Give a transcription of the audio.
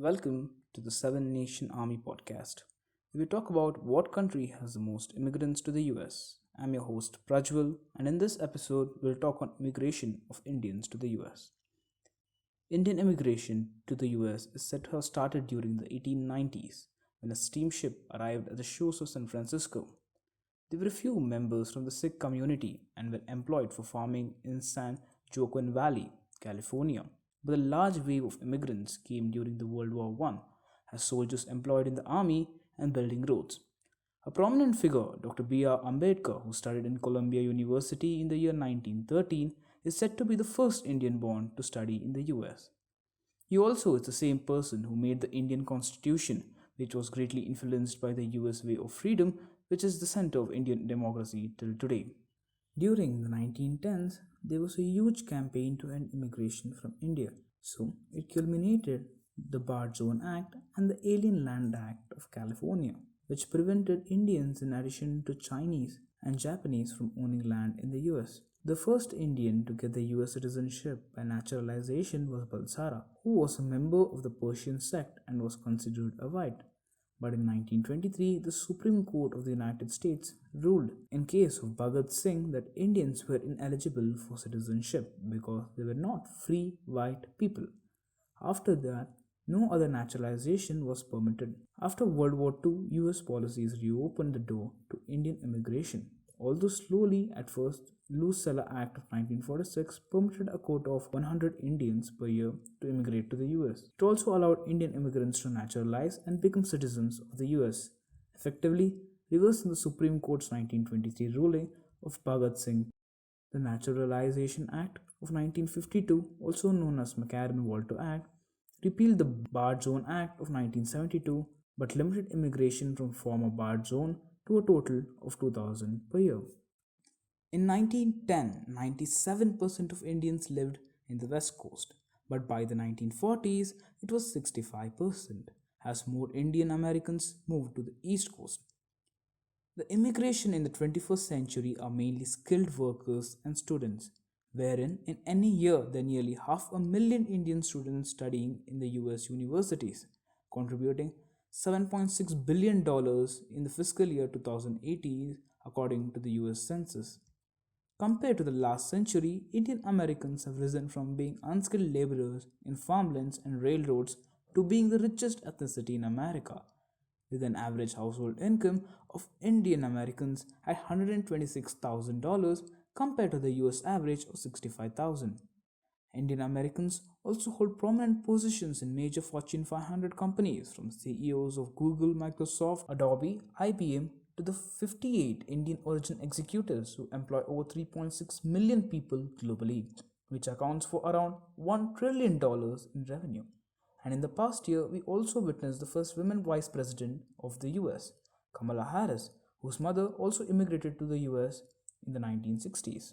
Welcome to the Seven Nation Army podcast. We talk about what country has the most immigrants to the US. I'm your host Prajwal, and in this episode, we'll talk on immigration of Indians to the US. Indian immigration to the US is said to have started during the 1890s when a steamship arrived at the shores of San Francisco. There were few members from the Sikh community and were employed for farming in San Joaquin Valley, California. But a large wave of immigrants came during the World War I as soldiers employed in the army and building roads. A prominent figure, Dr. B.R. Ambedkar, who studied in Columbia University in the year 1913, is said to be the first Indian born to study in the US. He also is the same person who made the Indian Constitution, which was greatly influenced by the US way of freedom, which is the center of Indian democracy till today. During the 1910s, there was a huge campaign to end immigration from India, so it culminated the Bard Zone Act and the Alien Land Act of California, which prevented Indians in addition to Chinese and Japanese from owning land in the US. The first Indian to get the US citizenship by naturalization was Balsara, who was a member of the Persian sect and was considered a white. But in 1923, the Supreme Court of the United States ruled in case of Bhagat Singh that Indians were ineligible for citizenship because they were not free white people. After that, no other naturalization was permitted. After World War II, US policies reopened the door to Indian immigration. Although slowly at first, Luce-Cella Act of 1946 permitted a quota of 100 Indians per year to immigrate to the US. It also allowed Indian immigrants to naturalize and become citizens of the US, effectively reversing the Supreme Court's 1923 ruling of Bhagat Singh. The Naturalization Act of 1952, also known as McCarran-Walter Act, repealed the Bard Zone Act of 1972 but limited immigration from former Bard Zone to a total of 2,000 per year. In 1910, 97% of Indians lived in the West Coast, but by the 1940s, it was 65% as more Indian Americans moved to the East Coast. The immigration in the 21st century are mainly skilled workers and students, wherein in any year there are nearly 500,000 Indian students studying in the US universities, contributing $7.6 billion in the fiscal year 2018 according to the US Census. Compared to the last century, Indian Americans have risen from being unskilled laborers in farmlands and railroads to being the richest ethnicity in America, with an average household income of Indian Americans at $126,000 compared to the US average of $65,000. Indian Americans also hold prominent positions in major Fortune 500 companies, from CEOs of Google, Microsoft, Adobe, IBM, to the 58 Indian origin executives who employ over 3.6 million people globally, which accounts for around $1 trillion in revenue. And in the past year, we also witnessed the first women vice president of the US, Kamala Harris, whose mother also immigrated to the US in the 1960s.